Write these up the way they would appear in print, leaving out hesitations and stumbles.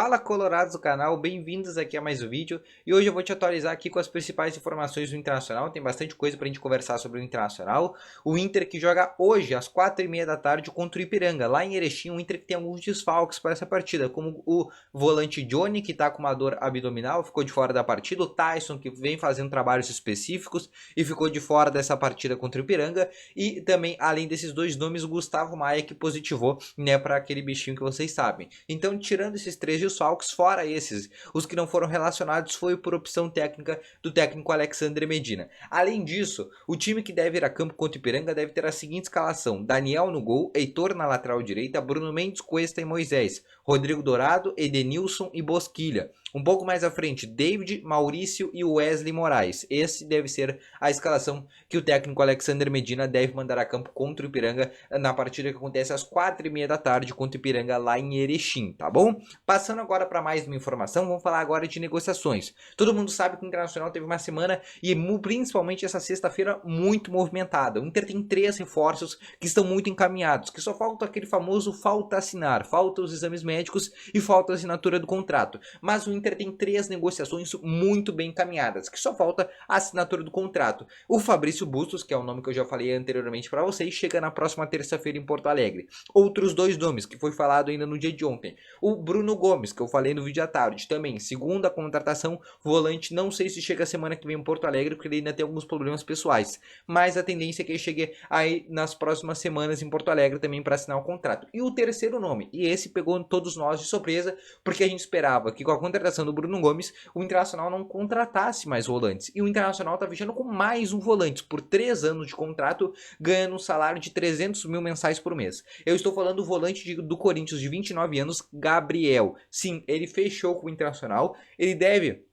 Fala colorados do canal, bem-vindos aqui a mais um vídeo. E hoje eu vou te atualizar aqui com as principais informações do Internacional. Tem bastante coisa pra gente conversar sobre o Internacional. O Inter que joga hoje às 4h30 da tarde contra o Ipiranga, lá em Erechim. O Inter que tem alguns desfalques para essa partida, como o volante Johnny, que tá com uma dor abdominal, ficou de fora da partida. O Tyson, que vem fazendo trabalhos específicos e ficou de fora dessa partida contra o Ipiranga. E também, além desses dois nomes, o Gustavo Maia, que positivou, né, para aquele bichinho que vocês sabem. Então, tirando esses três desfalques, fora esses, os que não foram relacionados foi por opção técnica do técnico Alexandre Medina. Além disso, o time que deve ir a campo contra o Ipiranga deve ter a seguinte escalação: Daniel no gol, Heitor na lateral direita, Bruno Mendes, Cuesta e Moisés, Rodrigo Dourado, Edenilson e Bosquilha. Um pouco mais à frente, David, Maurício e Wesley Moraes. Esse deve ser a escalação que o técnico Alexandre Medina deve mandar a campo contra o Ipiranga na partida que acontece às 4h30 da tarde contra o Ipiranga lá em Erechim, tá bom? Passando agora para mais uma informação, vamos falar agora de negociações. Todo mundo sabe que o Internacional teve uma semana e principalmente essa sexta-feira muito movimentada. O Inter tem 3 reforços que estão muito encaminhados, que só falta aquele famoso falta assinar, falta os exames médicos e falta a assinatura do contrato. Mas o Inter tem 3 negociações muito bem encaminhadas, que só falta a assinatura do contrato. O Fabrício Bustos, que é o nome que eu já falei anteriormente para vocês, chega na próxima terça-feira em Porto Alegre. Outros 2 nomes, que foi falado ainda no dia de ontem. O Bruno Gomes, que eu falei no vídeo à tarde, também, segunda contratação, volante, não sei se chega a semana que vem em Porto Alegre, porque ele ainda tem alguns problemas pessoais. Mas a tendência é que ele chegue aí nas próximas semanas em Porto Alegre também para assinar o contrato. E o terceiro nome, e esse pegou todos nós de surpresa, porque a gente esperava que com a contratação do Bruno Gomes, o Internacional não contratasse mais volantes. E o Internacional está fechando com mais um volante, por 3 anos de contrato, ganhando um salário de 300 mil mensais por mês. Eu estou falando do volante do Corinthians de 29 anos, Gabriel. Sim, ele fechou com o Internacional, ele deve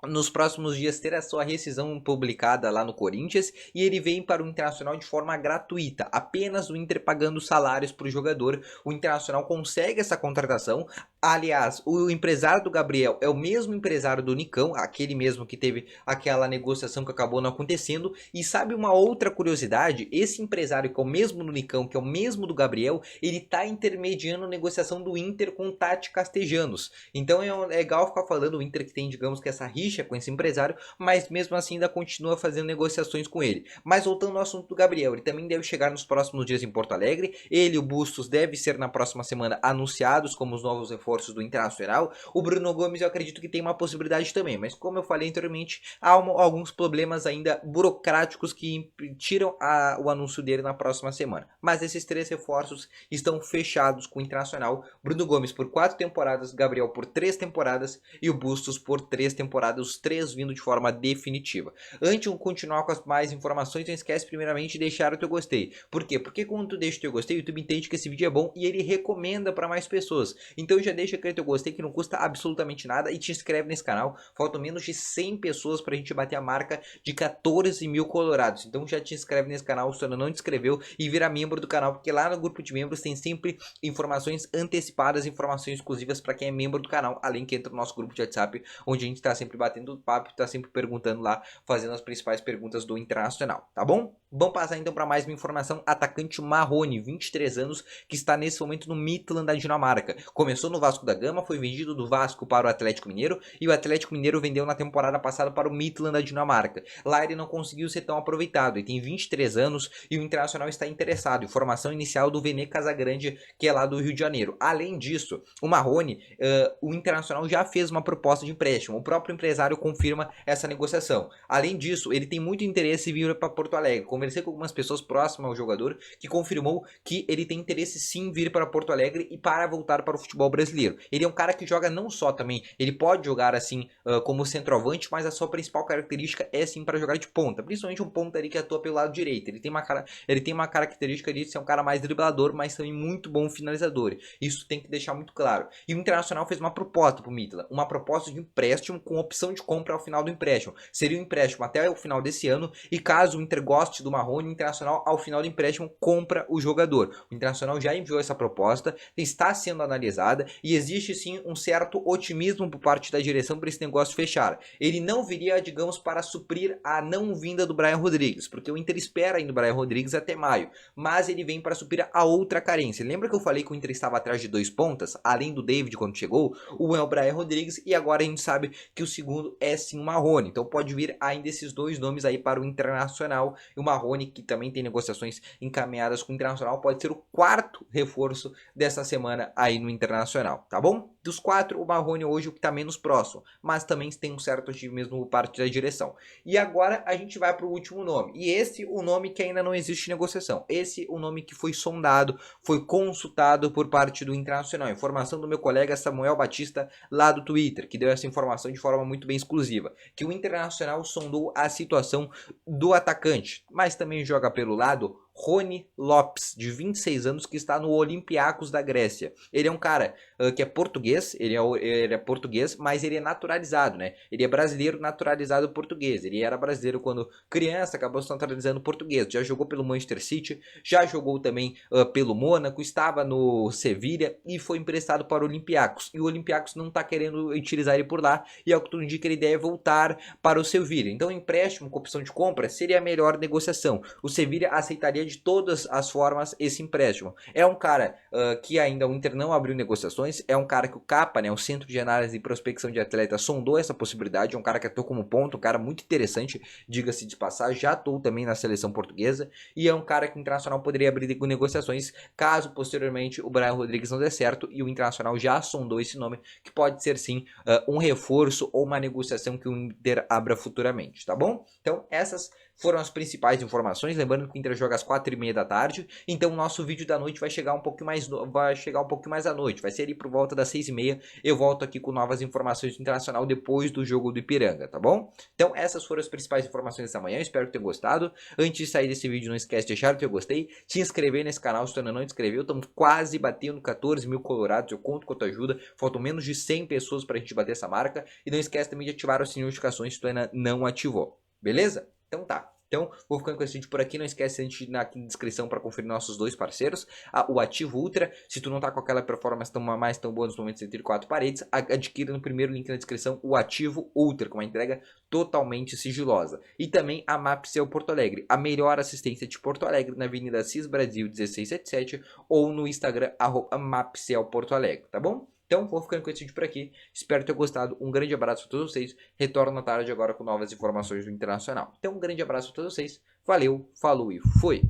nos próximos dias ter a sua rescisão publicada lá no Corinthians e ele vem para o Internacional de forma gratuita, apenas o Inter pagando salários para o jogador. O Internacional consegue essa contratação. Aliás, o empresário do Gabriel é o mesmo empresário do Nicão, aquele mesmo que teve aquela negociação que acabou não acontecendo. E sabe uma outra curiosidade? Esse empresário que é o mesmo do Nicão, que é o mesmo do Gabriel, ele está intermediando a negociação do Inter com o Tati Castejanos. Então é legal ficar falando o Inter que tem, digamos que essa rixa com esse empresário, mas mesmo assim ainda continua fazendo negociações com ele. Mas voltando ao assunto do Gabriel, ele também deve chegar nos próximos dias em Porto Alegre. Ele e o Bustos devem ser na próxima semana anunciados como os novos reforços do Internacional. O Bruno Gomes eu acredito que tem uma possibilidade também, mas como eu falei anteriormente, há alguns problemas ainda burocráticos que tiram o anúncio dele na próxima semana. Mas esses 3 reforços estão fechados com o Internacional. Bruno Gomes por 4 temporadas, Gabriel por 3 temporadas e o Bustos por 3 temporadas, os 3 vindo de forma definitiva. Antes de continuar com as mais informações, não esquece primeiramente de deixar o teu gostei. Por quê? Porque quando tu deixa o teu gostei, o YouTube entende que esse vídeo é bom e ele recomenda para mais pessoas. Então já deixa aquele teu gostei que não custa absolutamente nada e te inscreve nesse canal. Faltam menos de 100 pessoas para a gente bater a marca de 14 mil colorados. Então já te inscreve nesse canal se tu ainda não te inscreveu e vira membro do canal, porque lá no grupo de membros tem sempre informações antecipadas, informações exclusivas para quem é membro do canal, além que entra no nosso grupo de WhatsApp, onde a gente está sempre batendo papo, tá sempre perguntando lá, fazendo as principais perguntas do Internacional, tá bom? Vamos passar então para mais uma informação. Atacante Marrone, 23 anos, que está nesse momento no Midtjylland da Dinamarca. Começou no Vasco da Gama, foi vendido do Vasco para o Atlético Mineiro e o Atlético Mineiro vendeu na temporada passada para o Midtjylland da Dinamarca. Lá ele não conseguiu ser tão aproveitado, ele tem 23 anos e o Internacional está interessado. Formação inicial do Vene Casagrande, que é lá do Rio de Janeiro. Além disso, o Marrone, o Internacional já fez uma proposta de empréstimo. O próprio empresário confirma essa negociação. Além disso, ele tem muito interesse em vir para Porto Alegre. Conversei com algumas pessoas próximas ao jogador que confirmou que ele tem interesse sim em vir para Porto Alegre e para voltar para o futebol brasileiro. Ele é um cara que joga não só também, ele pode jogar assim como centroavante, mas a sua principal característica é sim para jogar de ponta, principalmente um ponta ali que atua pelo lado direito. Ele tem uma característica de ser um cara mais driblador, mas também muito bom finalizador. Isso tem que deixar muito claro. E o Internacional fez uma proposta para o Midtjylland, uma proposta de empréstimo com opção de compra ao final do empréstimo. Seria um empréstimo até o final desse ano e caso o Inter goste do Marrone, o Internacional, ao final do empréstimo, compra o jogador. O Internacional já enviou essa proposta, está sendo analisada e existe sim um certo otimismo por parte da direção para esse negócio fechar. Ele não viria, digamos, para suprir a não vinda do Brian Rodrigues, porque o Inter espera ainda o Brian Rodrigues até maio, mas ele vem para suprir a outra carência. Lembra que eu falei que o Inter estava atrás de 2 pontas, além do David quando chegou? O é o Brian Rodrigues e agora a gente sabe que o segundo é sim o Marrone. Então pode vir ainda esses dois nomes aí para o Internacional. E o Marrone, que também tem negociações encaminhadas com o Internacional, pode ser o quarto reforço dessa semana aí no Internacional, tá bom? Dos 4, o Marrone hoje é o que está menos próximo, mas também tem um certo otimismo por parte da direção. E agora a gente vai para o último nome. E esse, o nome que ainda não existe negociação. Esse, o nome que foi sondado, foi consultado por parte do Internacional. Informação do meu colega Samuel Batista, lá do Twitter, que deu essa informação de forma muito bem exclusiva. Que o Internacional sondou a situação do atacante, mas também joga pelo lado Rony Lopes, de 26 anos, que está no Olympiacos da Grécia. Ele é um cara que é português, ele é português, mas ele é naturalizado, né? Ele é brasileiro naturalizado português. Ele era brasileiro quando criança, acabou se naturalizando português. Já jogou pelo Manchester City, já jogou também pelo Mônaco, estava no Sevilha e foi emprestado para o Olympiacos. E o Olympiacos não está querendo utilizar ele por lá, e ao que tudo indica, ele deve voltar para o Sevilha. Então, empréstimo com opção de compra seria a melhor negociação. O Sevilha aceitaria de todas as formas esse empréstimo. É um cara que ainda o Inter não abriu negociações, é um cara que o CAPA, né, o Centro de Análise e Prospecção de Atletas, sondou essa possibilidade, é um cara que atuou como ponto, um cara muito interessante, diga-se de passagem, já atuou também na seleção portuguesa, e é um cara que o Internacional poderia abrir negociações caso posteriormente o Brian Rodrigues não der certo, e o Internacional já sondou esse nome, que pode ser sim um reforço ou uma negociação que o Inter abra futuramente, tá bom? Então essas foram as principais informações, lembrando que o Inter joga às 4h30 da tarde, então o nosso vídeo da noite vai chegar um pouquinho mais à noite, vai ser ali por volta das 6h30, eu volto aqui com novas informações do Internacional depois do jogo do Ipiranga, tá bom? Então essas foram as principais informações dessa manhã, espero que tenham gostado. Antes de sair desse vídeo, não esquece de deixar o teu gostei, te inscrever nesse canal se tu ainda não te inscreveu, estamos quase batendo 14 mil colorados, eu conto com a tua ajuda, faltam menos de 100 pessoas pra gente bater essa marca, e não esquece também de ativar o sininho de notificações se tu ainda não ativou, beleza? Então tá. Então, vou ficando com esse vídeo por aqui. Não esquece de ir aqui na descrição para conferir nossos dois parceiros. O Ativo Ultra, se tu não tá com aquela performance tão boa nos momentos entre 4 paredes, adquira no primeiro link na descrição o Ativo Ultra, com uma entrega totalmente sigilosa. E também a Mapcel Porto Alegre, a melhor assistência de Porto Alegre, na Avenida Cis Brasil 1677 ou no Instagram @Mapcel Porto Alegre, tá bom? Então, vou ficando com esse vídeo por aqui. Espero ter gostado. Um grande abraço a todos vocês. Retorno na tarde agora com novas informações do Internacional. Então, um grande abraço a todos vocês. Valeu, falou e fui!